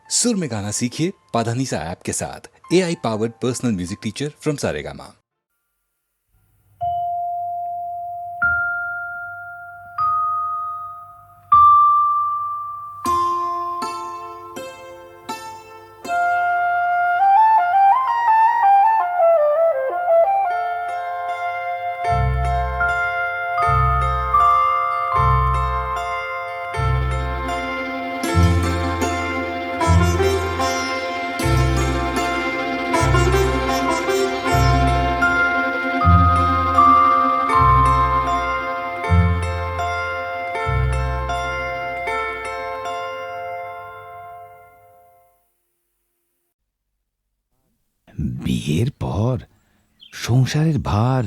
सुर में गाना सीखिए पाधानीसा ऐप के साथ। AI powered personal music teacher from Saregama. বিয়ের পর সংসারের ভার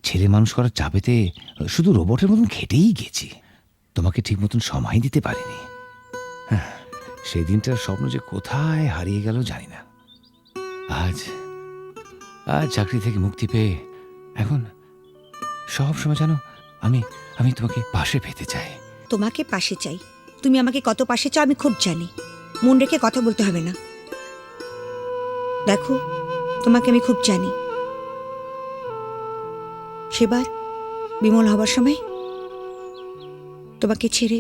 ছেলে মানুষ করার চাপেতে শুধু রোবটের মতন খেটেই গেছি। তোমাকে ঠিক মতন সময় দিতে পারিনি। সেদিনটার স্বপ্ন যে কোথায় হারিয়ে গেল জানি না। আজ চাকরি থেকে মুক্তি পেয়ে এখন সব সময় জানো আমি তোমাকে পাশে পেতে চাই। তোমাকে পাশে চাই? তুমি আমাকে কত পাশে চাও আমি খুব জানি। মন রেখে কথা বলতে হবে না। দেখো, তোমাকে আমি খুব জানি। সেবার বিমল হবার সময় তোমাকে ছেড়ে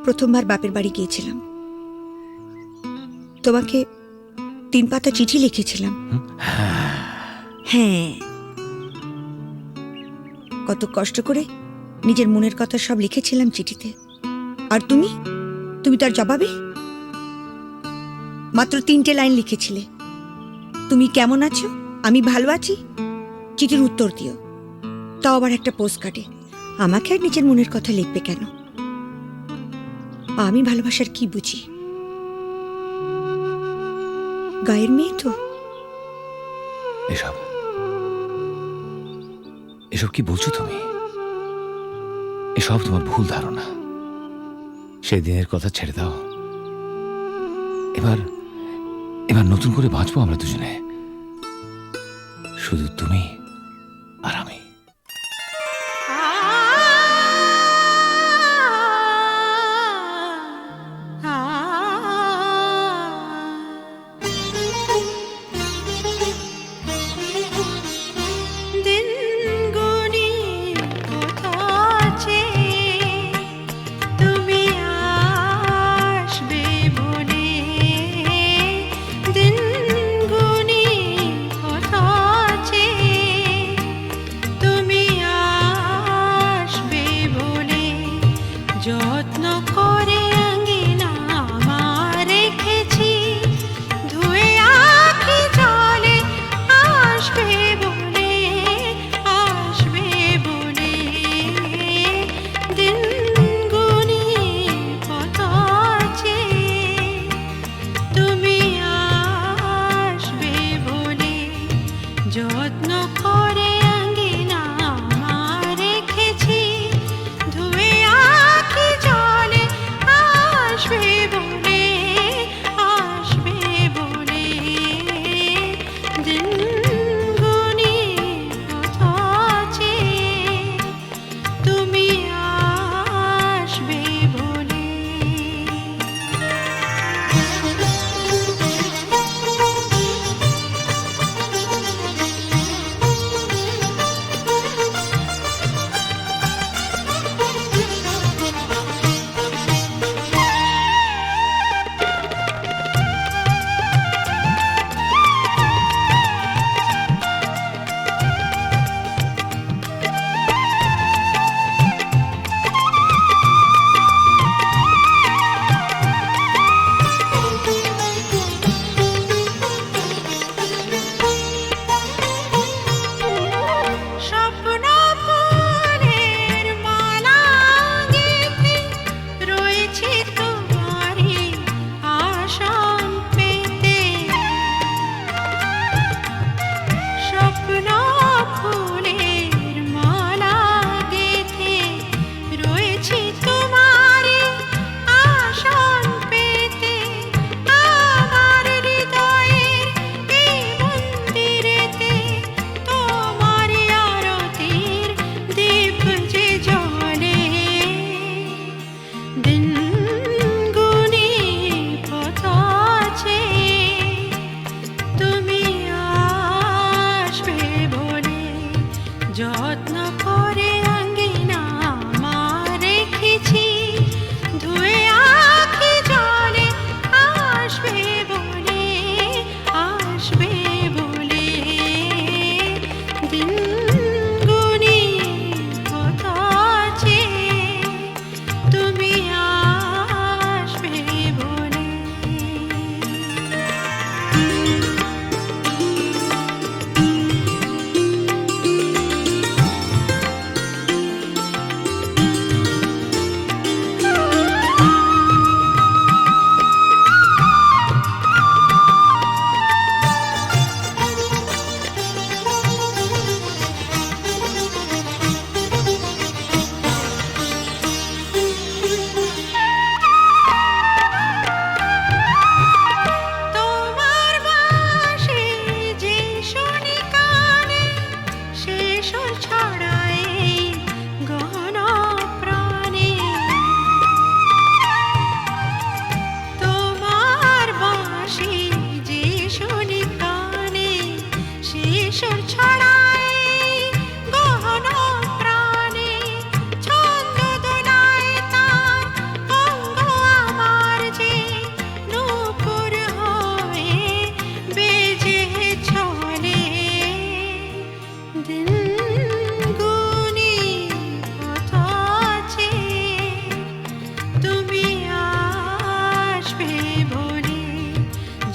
প্রথমবার বাপের বাড়ি গিয়েছিলাম। তোমাকে 3 পাতা চিঠি লিখেছিলাম। হ্যাঁ, কত কষ্ট করে নিজের মনের কথা সব লিখেছিলাম চিঠিতে। আর তুমি তার জবাবে মাত্র 3টে লাইন লিখেছিলে, তুমি কেমন আছো, আমি ভালো আছি, চিঠির উত্তর দিও। তাও আবার একটা পোস্ট কার্ডে। আমাকে আর নিজের মনের কথা লিখবে কেন? আমি ভালোবাসার কি বুঝি? গায়ের মেয়ে তো। এসব কি বলছো তুমি? এসব তোমার ভুল ধারণা। সেদিনের কথা ছেড়ে দাও। এবার নতুন করে বাঁচবো আমরা দুজনে, শুধু তুমি আর আমি।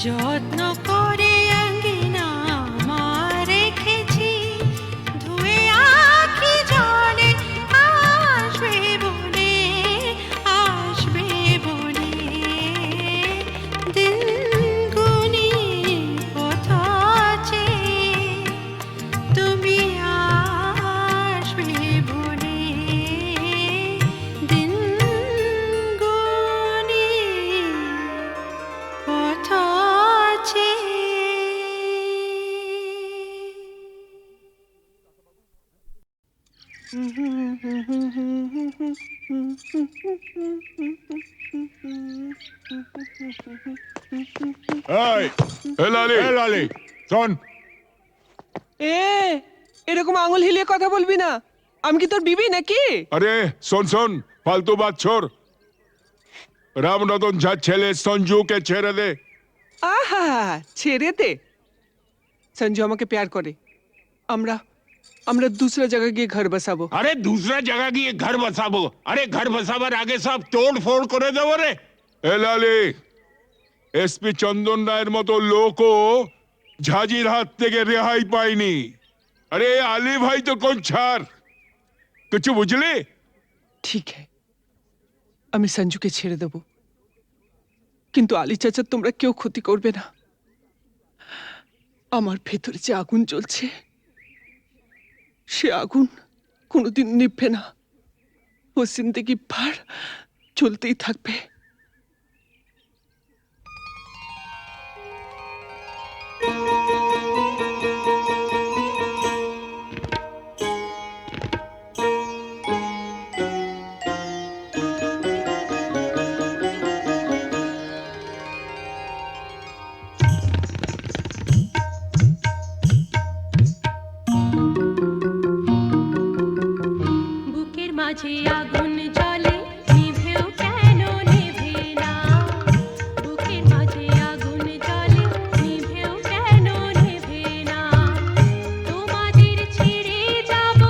যত্ন করে আঙ্গিনা আমার রেখেছি, ধুয়ে আখি জলে আসবে বলে, আসবে বলে। দিন গুনি পথ চেয়ে তুমি আসবে বলে, দিন গুনি পথ চেয়ে। এই লালি শোন, এরকম আঙুল হিলিয়ে কথা বলবি না। আমি কি তোর বিবি নাকি? আরে শোন ফালতু বাত ছোড়। রামরতন ঝার ছেলে সঞ্জুকে ছেড়ে দে। আহা, ছেড়ে দে। সঞ্জু আমাকে প্যার করে। আমরা আমরা दूसरा जगह গিয়ে ঘর বসাবো। আরে दूसरा जगह গিয়ে ঘর বসাবো? আরে ঘর বসাবার আগে সব তোড় ফোড় করে দেবো রে। এ লালি, এসপি চন্দন রায়ের মতো লোকও ঝাঁঝির হাত থেকে রেহাই পায়নি। আরে আলী ভাই তো কোন ছাড়, কিছু বুঝলি? ঠিক है, আমি সঞ্জুকে ছেড়ে দেব, কিন্তু আলী চাচা তোমরা কেউ ক্ষতি করবে না। আমার ভেতরে যে আগুন জ্বলছে, সে আগুন কোনোদিন নিভবে না। ও জিন্দেগি ভর চলতেই থাকবে। বুকের মাঝে আগুন জ্বলে, নিভেও কেন নেভে না? বুকের মাঝে আগুন জ্বলে, নিভেও কেন নেভে না? তোমাদের ছেড়ে যাব,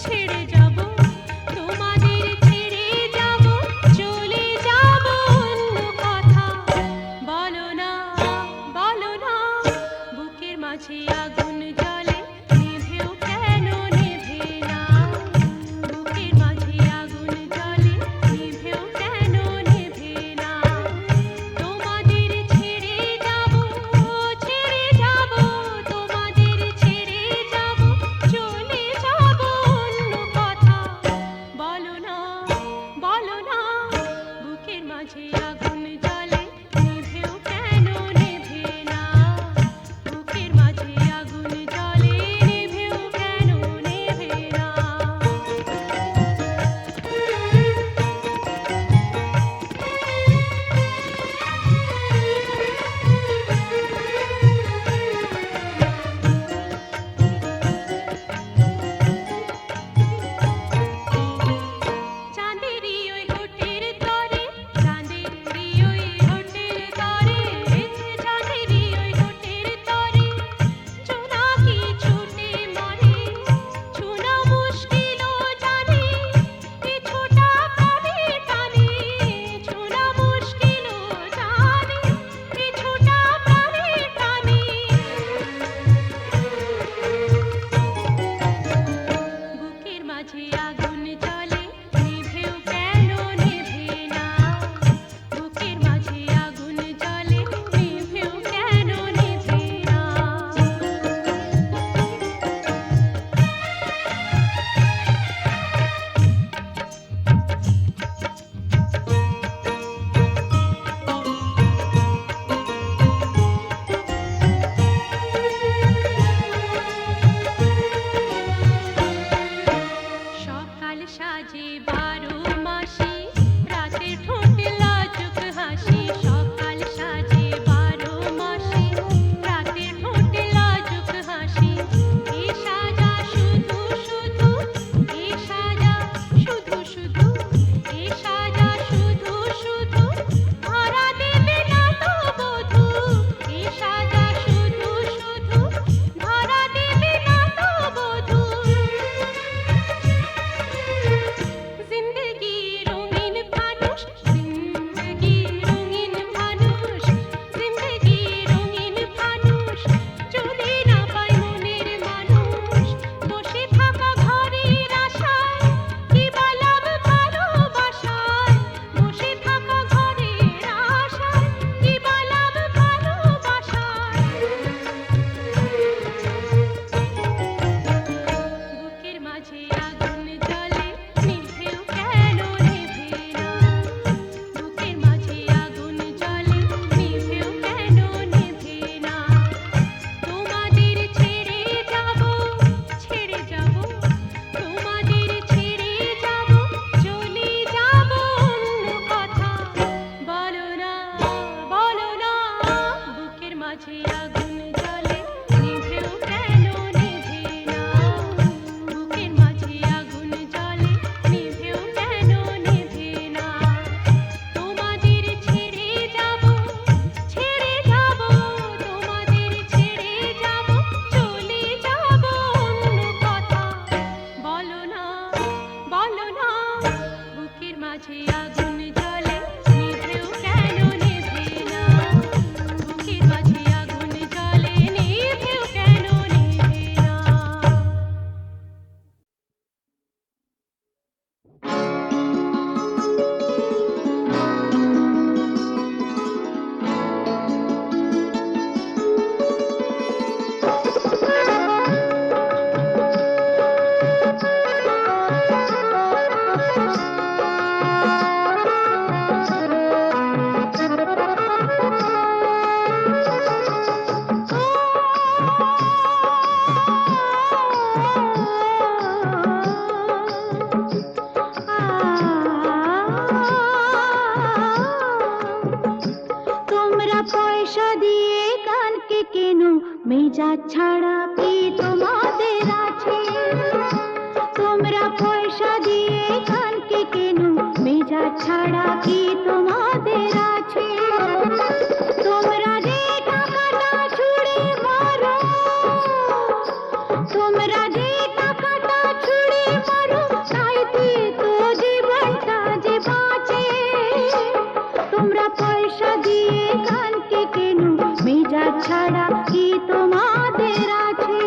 ছেড়ে যাব, তোমাদের ছেড়ে যাব, চলে যাব অন্য কথা। বলো না, বলো না, বুকের মাঝে আগুন জ্বলে, নিভেও কেন নেভে না? বুকের মাঝে মাঝে আগুন জ্বলে নিভেও কেন নেভে না বুকের মাঝে আগুন জ্বলে নিভেও কেন নেভে না তোমাদের ছেড়ে যাব তোমাদের ছেড়ে যাব চলে যাব অন্য কথা বলো না বুকের মাঝে আগুন জ্বলে নিভেও কেন নেভে না বুকের মাঝে আগুন জ্বলে নিভেও কেন নেভে না তোমরা পয়সা দিয়ে কানকে কেন মেজাজ ছাড়া কি তোমাদের আছে তোমরা পয়সা দিয়ে কানকে কেন মেজাজ ছাড়া কি তোমাদের আছে তোমরা যে টাকাটা ছুড়ে মারো তোমরা যে টাকাটা ছুড়ে মারো তাইতে তো জীবনটা যে বাঁচে তোমরা পয়সা দিয়ে কানকে কেন মেজাজ ছাড়া কি তোমাদের আছে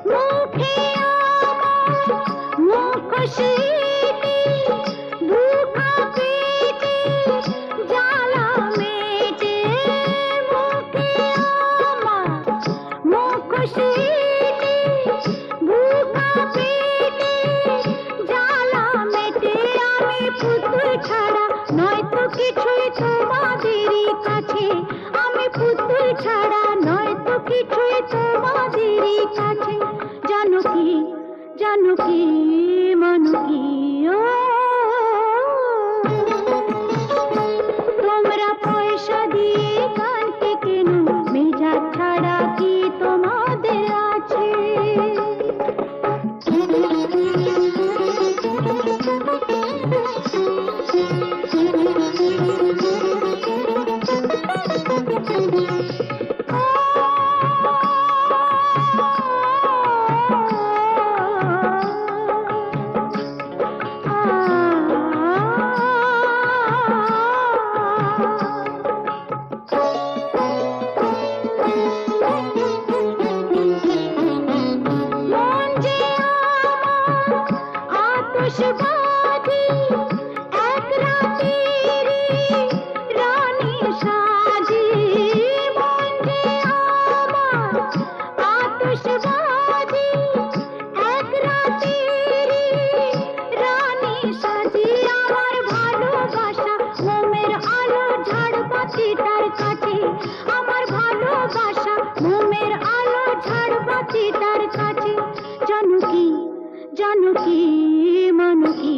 মুখে আমার মুখোশিটি দুঃখা পেটে জ্বালা মেটে মুখে আমার মুখোশিটি দুঃখা পেটে জ্বালা মেটে আমি পুতুল ছাড়া নয়তো কিছুই তোমাদেরই কাছে আমি পুতুল ছাড়া নয়তো কিছুই তোমাদেরই কাছে জানো কি মানো কি ও তোমরা পয়সা দিয়ে কানকে কেন মেজাজ ছাড়া কি তোমাদের আছে মন যে আমার আতশবাজি এক রাতেরই রানী সাজি মন যে আমার আতশবাজি এক রাতেরই রানী সাজি আমার ভালোবাসা মোমের আলো ঝাড়বাতিটার কাছে আমার ভালোবাসা মোমের আলো ঝাড়বাতিটার কাছে জানো কি মানো কি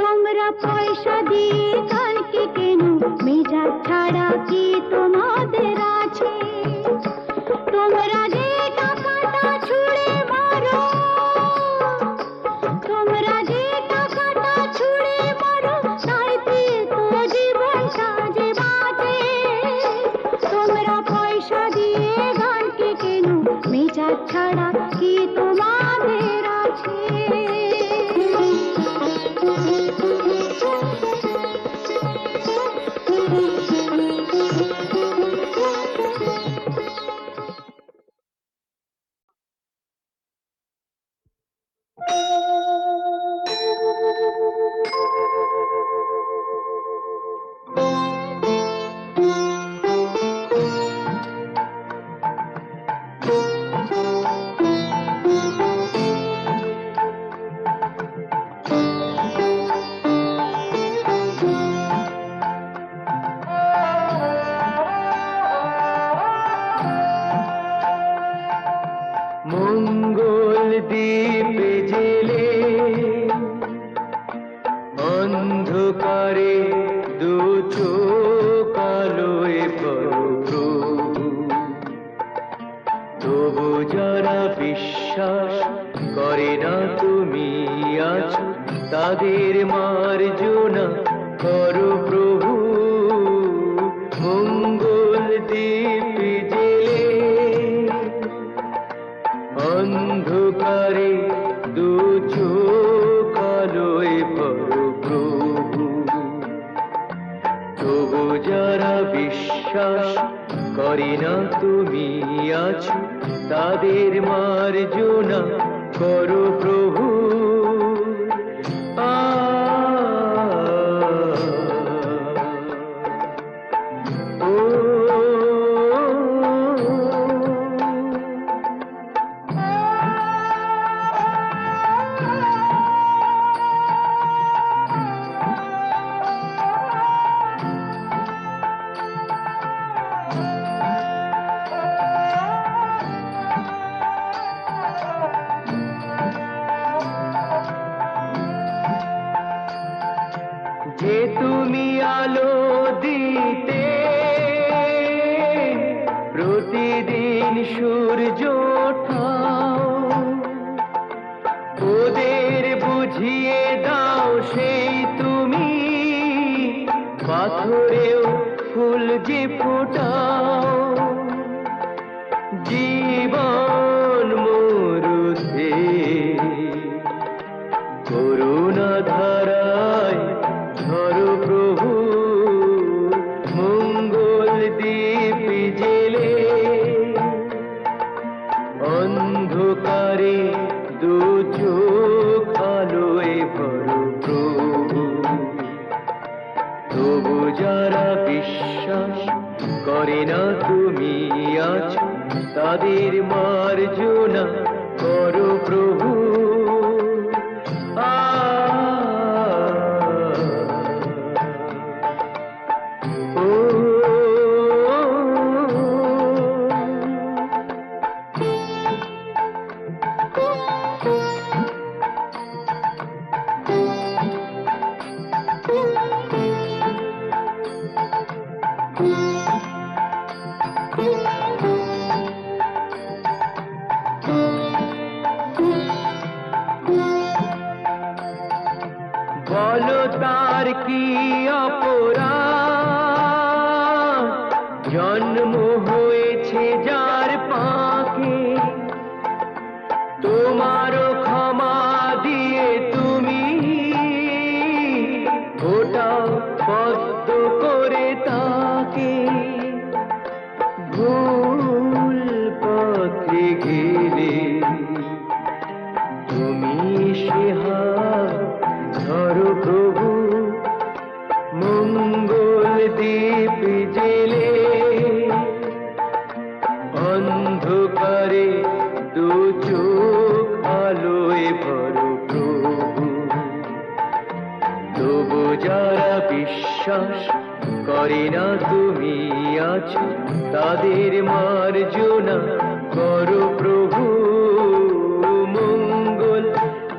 তোমরা পয়সা দিয়ে কানকে কেন মেজাজ ছাড়া কি তোমাদের আছে তোমরা যে টাকাটা ছুড়ে মারো তোমরা যে টাকাটা ছুড়ে মারো তাইতে তো জীবনটা যে বাঁচে তোমরা পয়সা দিয়ে গানকে কেন মেজাজ ছাড়া কি তোমাদের আছে তবু যারা বিশ্বাস করে না তুমি আছো, তাদের মার্জনা করো প্রভু। মঙ্গল দ্বীপ জেলে অন্ধকারে দু চোখ আলোয় ভরো প্রভু। তবু যারা বিশ্বাস করে না তুমি আছো, তাদের মার্জনা করো প্রভু। যে তুমি আলো দিতে প্রতিদিন সূর্য ওঠাও, ওদের বুঝিয়ে দাও সেই তুমি পাথরেও ফুল যে ফোটাও। জীবন মরুতে করুণা ধারায় ধরো প্রভু। মঙ্গল দ্বীপ জেলে অন্ধকারে দু চোখ আলোয় ভরো প্রভু। তবু যারা বিশ্বাস করে না তুমি আছো, তাদের মার্জনা করো প্রভু। বলো তার কি অপরাধ, জন্ম হয়েছে যার পাকে। তোমারও ক্ষমা দিয়ে তুমি ওটাও পদ্ম করে তাকে। ভুল পথে গেলে তুমি সে হাত ধরো প্রভু। মঙ্গল দ্বীপ জেলে অন্ধকারে দু চোখ আলোয় ভরো প্রভু। তবু যারা বিশ্বাস করে না তুমি আছো, তাদের মার্জনা করো প্রভু। মঙ্গল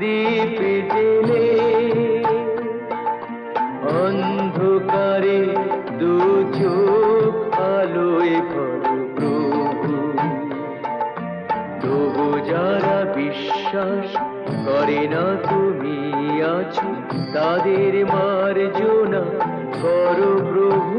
দ্বীপ জেলে অন্ধকারে দু চোখ আলোয় ভরো প্রভু। তবু যারা বিশ্বাস করে না তুমি আছো, তাদের মার্জনা করো প্রভু।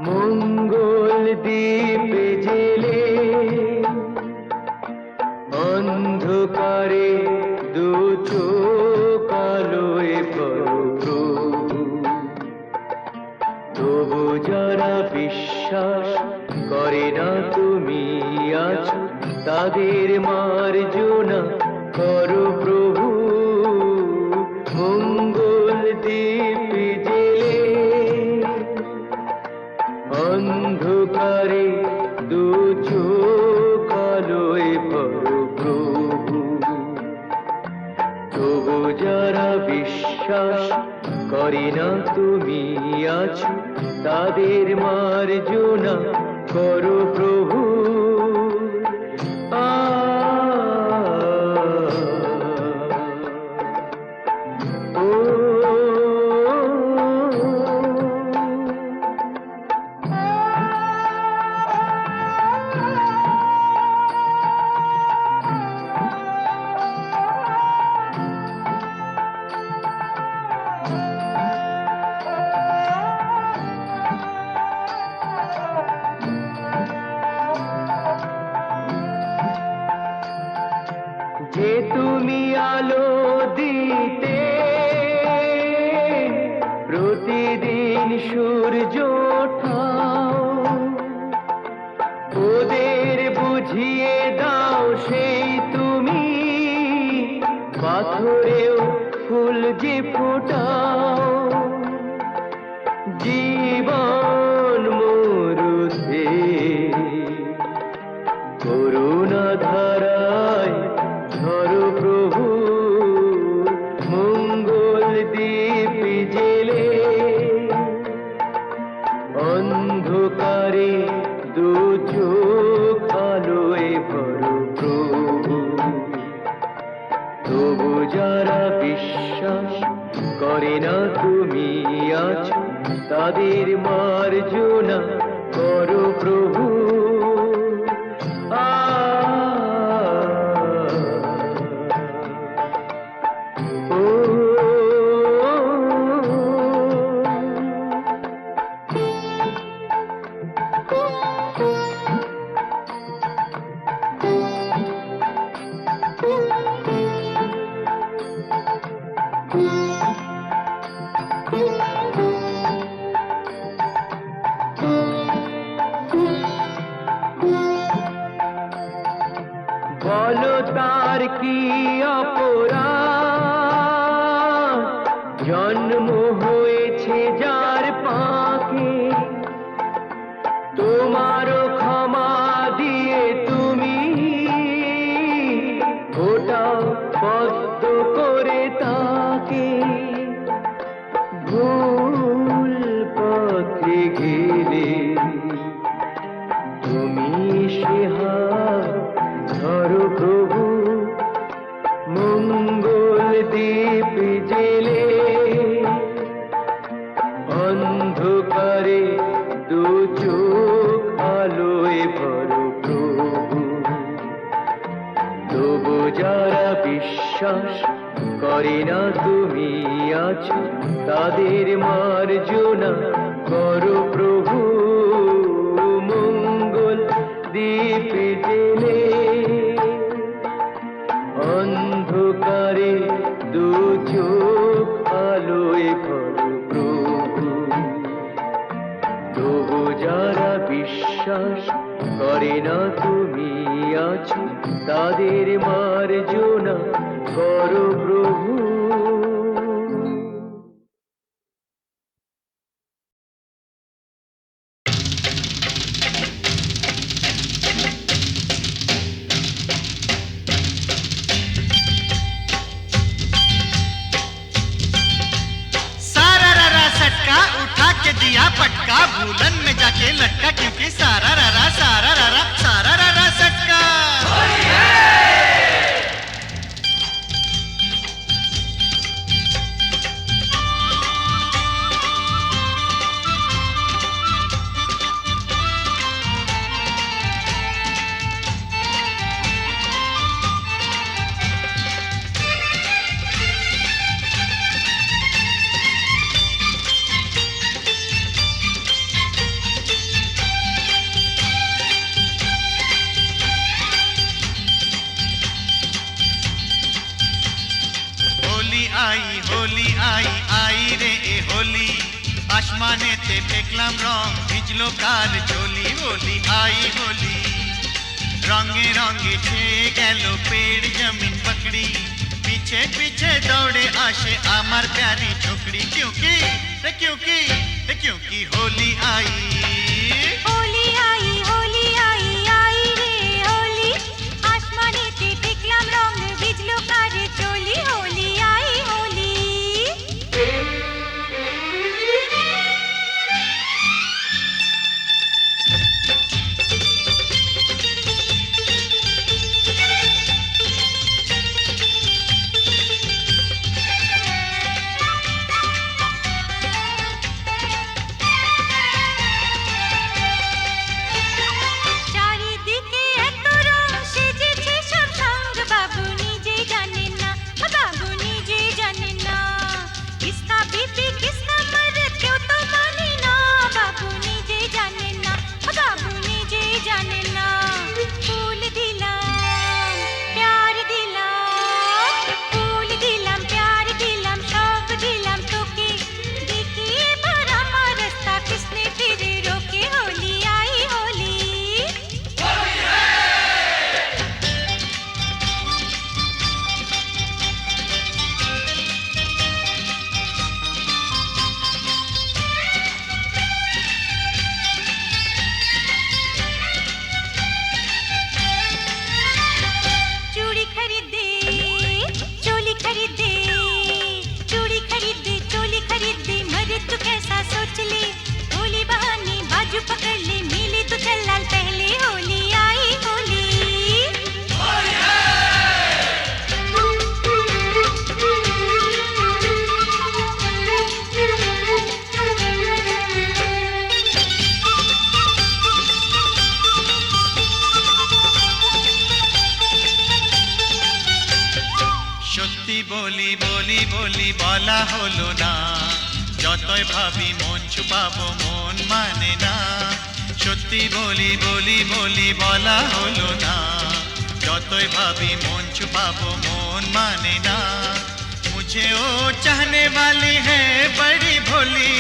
মঙ্গল দ্বীপ জেলে অন্ধকারে দু চোখ আলোয় ভরো প্রভু। তবু যারা বিশ্বাস করে না তুমি আছো, তাদের মার্জনা করো প্রভু। মঙ্গল দ্বীপ জেলে অন্ধকারে দু চোখ আলোয় ভরো প্রভু, তবু যারা বিশ্বাস করে না তুমি আছো, তাদের মার্জনা করো প্রভু। যে তুমি আলো দিতে প্রতিদিন সূর্য ওঠাও, ওদের বুঝিয়ে দাও সেই তুমি পাথরেও ফুল যে ফোটাও। জীবন মরুতে করুণা ধারায় ধরো প্রভু, মঙ্গল দ্বীপ জেলে অন্ধকারে দু চোখ আলোয় ভরো প্রভু। তবু যারা বিশ্বাস করে না তুমি আছো, তাদের মার্জনা করো প্রভু। বলো তার কি অপরাধ, জন্ম হয়েছে যার পাকে, তোমারও ক্ষমা দিয়ে তুমি ওটাও পদ্ম করে তাকে। ভুল পথে গেলে তুমি সে হাত ধরো প্রভু, মঙ্গল দ্বীপ জেলে অন্ধকারে দু চোখ আলোয় ভরো প্রভু। তবু যারা বিশ্বাস করে না তুমি আছো, তাদের মার্জনা করো প্রভু, মঙ্গল দ্বীপ জেলে অন্ধকারে দু চোখ আলোয় ভরো প্রভু। তবু যারা বিশ্বাস করে না তুমি আছো, তাদের মার্জনা করো প্রভু। दिया पटका भूलन में जाके लटका, क्योंकि सारा रारा सटका। होली आई आई रे ए होली, आसमाने ते फेकलाम रंग भिजलो काल चोली। होली आई होली, रंगे रंगे छेए गेलो पेड़ जमीन पकड़ी, पीछे पीछे दौड़े आशे आमार प्यारी छोकरी। क्योंकि होली आई। বলি বলি বলি বলা হলো না, যতই ভাবি মন ছুপাবো মন মানে না। সত্যি বলি বলি বলি বলা হলো না, যতই ভাবি মন ছুপাবো মন মানে না। मुझे ओ चाहने वाली है बड़ी भोली,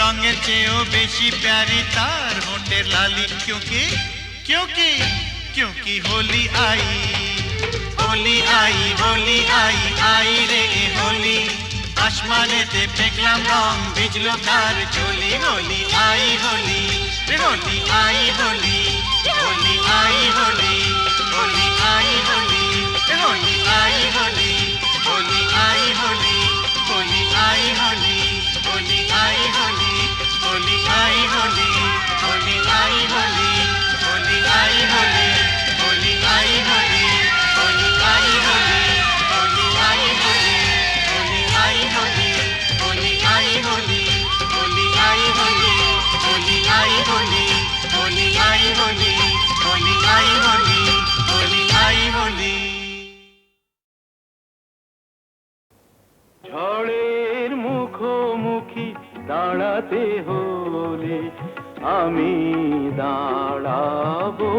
रंगेर चेयो बेशी प्यारी तार होंठेर लाली। क्योंकि क्योंकि क्योंकि होली आई, होली आई, होली आई, आई रे होली। आसमानेते फेंकलाम रंग भिजलो कार चोली। होली आई होली रे होली आई होली, होली आई होली, होली आई होली रे होली आई होली, होली आई होली, होली आई होली, होली आई होली, होली आई होली, होली आई होली, होली आई होली, होली आई होली, होली आई होली, होली आई होली, होली आई होली, होली आई होली, होली आई होली, होली आई होली, होली आई होली, होली आई होली, होली आई होली। ঝড়ের মুখোমুখি দাঁড়াতে হলে আমি দাঁড়াবই,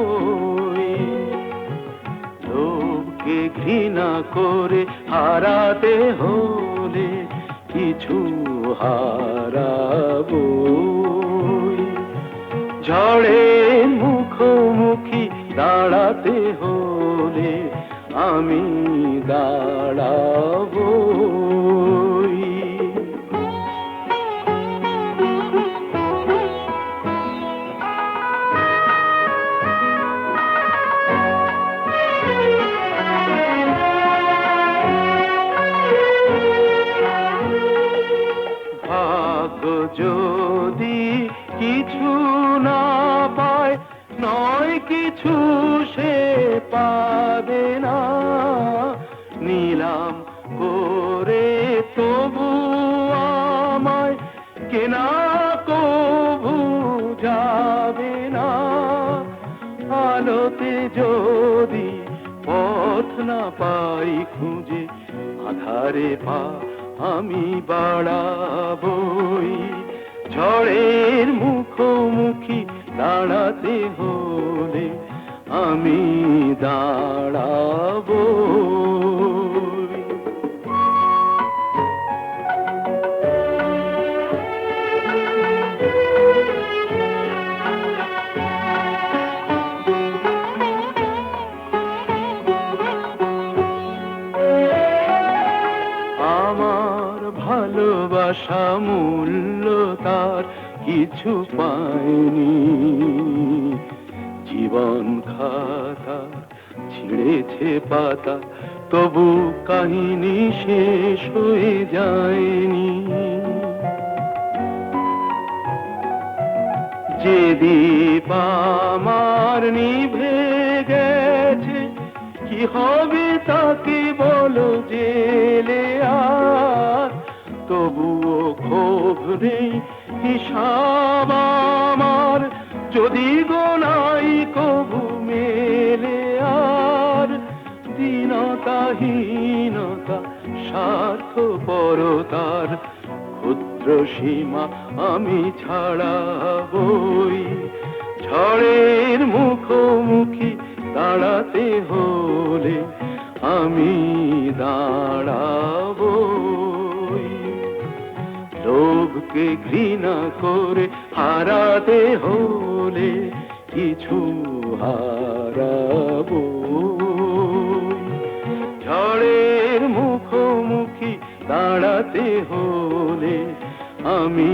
লোককে ঘৃণা করে হারাতে হলে কিছু হারাবই। ঝড়ের মুখোমুখি দাঁড়াতে হলে আমি দাঁড়াবই। ভাগ্য যদি কিছু না পায়, নয় কিছু সে পাবে না। নিলাম করে তবু আমায় কেনা কবু যাবে না। আলোতে যদি পথ না পাই খুঁজে, আধারে পা আমি বাড়াবই। ঝড়ের মুখোমুখি দাঁড়াতে হলে আমি দাঁড়াবই। আমার ভালোবাসা মূল্য তার কিছু পায়নি। জীবন খাতা ছিঁড়েছে পাতা, তবু কাহিনী শেষ হয়ে যায়নি। যে দীপ আমার নিভে গেছে, কি হবে তাকে বলো জেলে আর। তবুও ক্ষোভ নেই হিসাব আমার, যদি গোনাই কবু মেলে আর। দীনতাহীনতা স্বার্থপরতার ক্ষুদ্র সীমা আমি ছাড়াবই। ঝড়ের মুখোমুখি দাঁড়াতে হলে আমি দাঁড়াবই। লোভকে ঘৃণা করে হারাতে হলে কিছু হারাবই। ঝড়ের মুখোমুখি দাঁড়াতে হলে আমি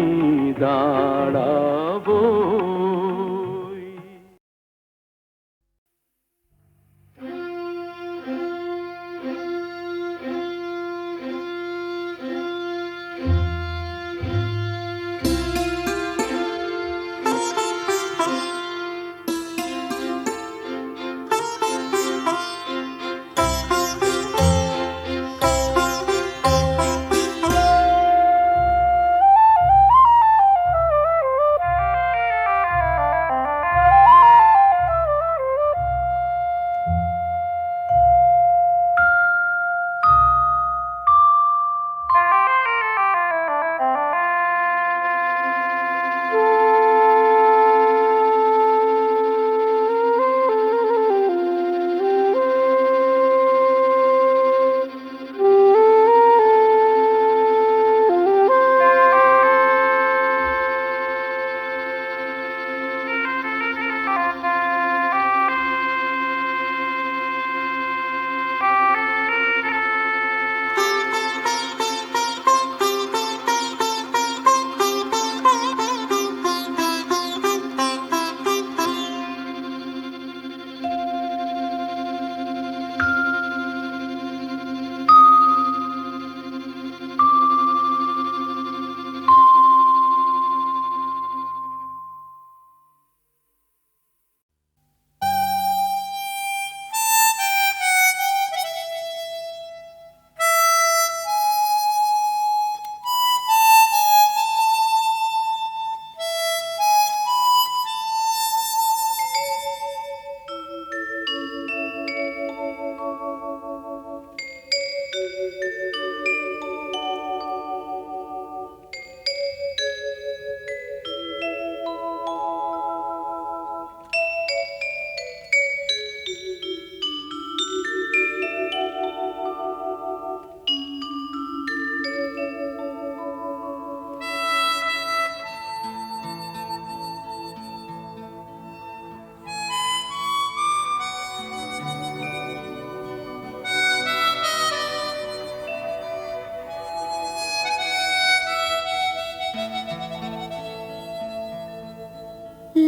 দাঁড়াবই।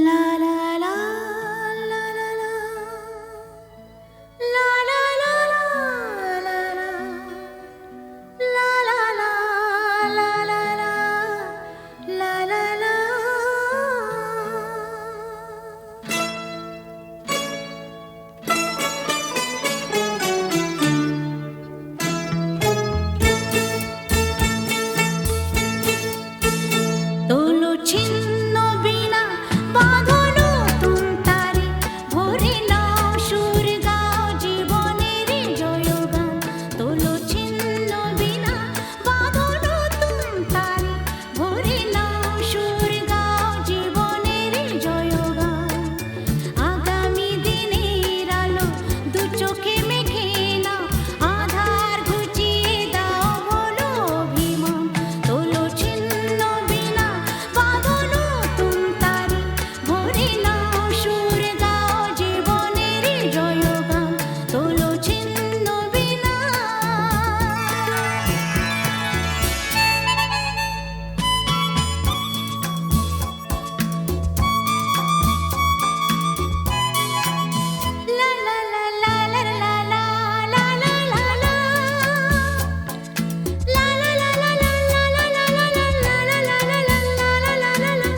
লা লা লা লা লা লা লা লা লা লা লা লা লা লা লা লা লা লা লা। তোলো ছিন্ন বীণা বাঁধো নতুন তারে ভরে নাও সুর গাও জীবনের জয়গান। তোলো ছিন্ন বীণা বাঁধো নতুন তারে ভরে নাও সুর গাও জীবনের জয়গান। আগামী দিনের আলো দু চোখে মেখে নাও আধার ঘুচিয়ে দাও বলো অভিমান। তোলো ছিন্ন বীণা বাঁধো নতুন তারে ভরে নাও সুর গাও জীবনের জয়গান। তোলো ছিন্ন বীণা। La la la la la la la la la la la. La la la la la la la la la la la la la la la.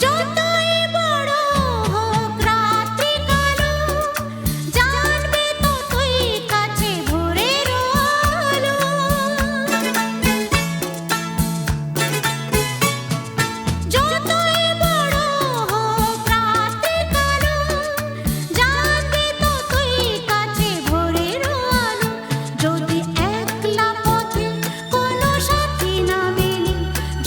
যতই বড় হোক রাত্রি কালো জানবে ততই কাছে ভোরের আলো। যতই বড় হোক রাত্রি কালো জানবে ততই কাছে ভোরের আলো। যদি একলা পথে কোনো সাথী না মেলে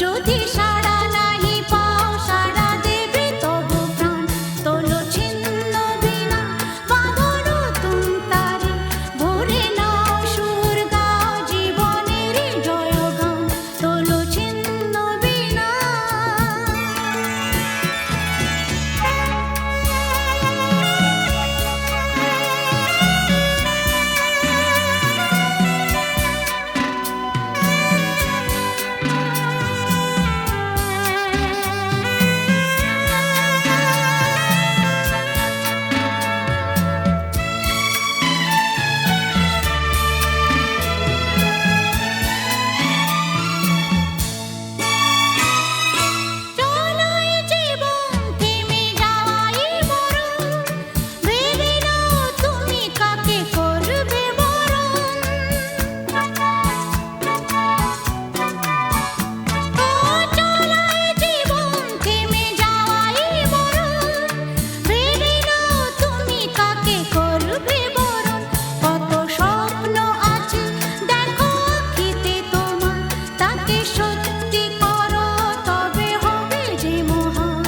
যদি সাড়া নাহি পাও সাড়া দেবে তবু প্রাণ। তোলো ছিন্ন বীণা বাঁধো নতুন তারে ভরে নাও সুর গাও জীবনের জয়গান। তোলো ছিন্ন বীণা। চলো এ জীবন থেমে যাওয়াই বরণ ভেবে নাও তুমি কাকে করবে বরণ। ও চলো এ জীবন থেমে যাওয়াই বরণ ভেবে নাও তুমি কাকে করবে বরণ। কত স্বপ্ন আছে দেখো আঁখিতে তোমার তাকে সত্যি করো তবে হবে যে মহান।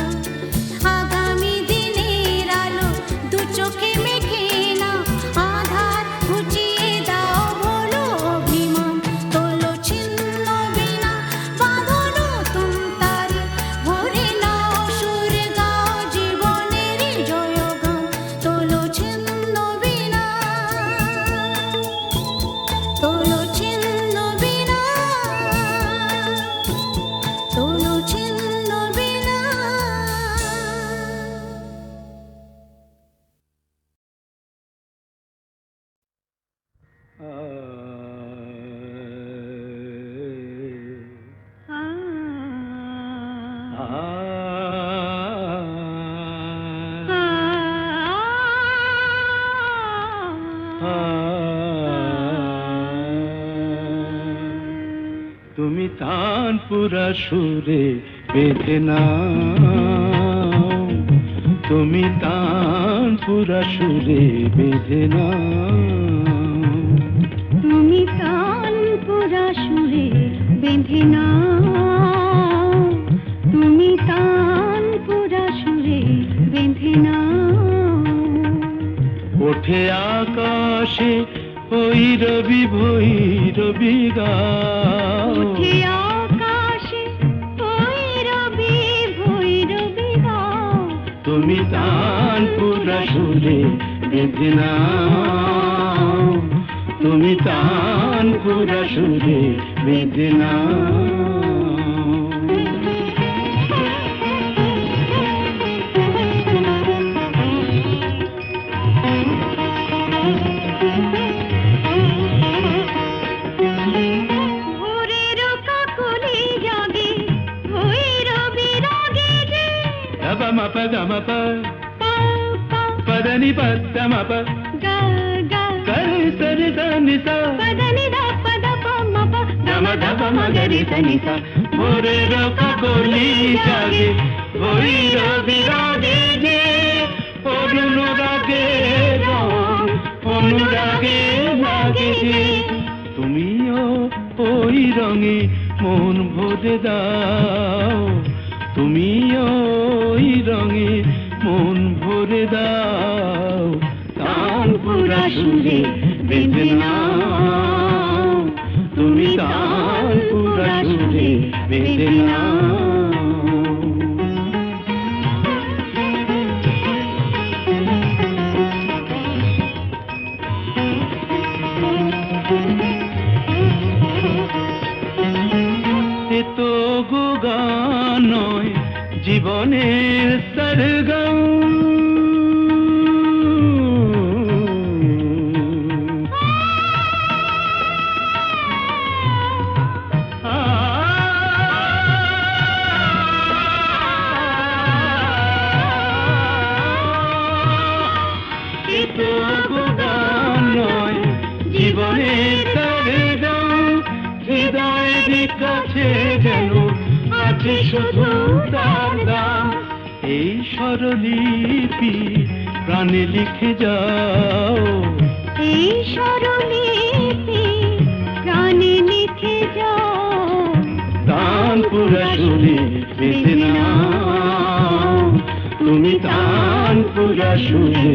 আগামী দিনের আলো দু চোখে মেখে নাও আধার ঘুচিয়ে দাও বলো অভিমান। তোলো ছিন্ন বীণা বাঁধো নতুন তারে ভরে নাও সুর গাও জীবনের জয়গান। তোলো ছিন্ন বীণা। তোলো ছিন্ন বীণা। তোলো ছিন্ন বীণা। তুমি তানপুরা সুরে বেঁধে নাও, তুমি তানপুরা সুরে বেঁধে নাও। তুমি তানপুরা সুরে বেঁধে নাও। তুমি তানপুরা সুরে বেঁধে নাও। ওঠে আকাশ আকাশে ওই রবি ভৈরবী গাও উঠে আকাশে ভৈরবী ভৈরবী গাও তুমি তানপুরা সুরে বেঁধে নাও তুমি তানপুরা সুরে বেঁধে নাও ভোরের কাকলি জাগে ভৈরবী রাগে যে గమప గమప পা পা పదని పద్ద మప গা গা గరి సరి సని స పదని ద పద ప మ ప గమ ధప మగరి సని స ভোরের কাকলি জাগে ভৈরবী রাগে যে অনুরাগে রং অনুরাগে লাগে যে তুমিও ওই রঙে মন ভরে দাও তুমিও ওই রঙে মন ভরে দাও তানপুরা সুরে বেঁধে নাও তুমি তানপুরা সুরে বেঁধে নাও এ তো গো গান নয় জীবনের সরগম এ তো গো গান নয় জীবনের সরগম হৃদয়ের কাছে যেন আছে শুধু তার দাম এই স্বরলিপি প্রাণে লিখে যাও এই স্বরলিপি প্রাণে লিখে যাও তানপুরা সুরে বেঁধে নাও তুমি তানপুরা সুরে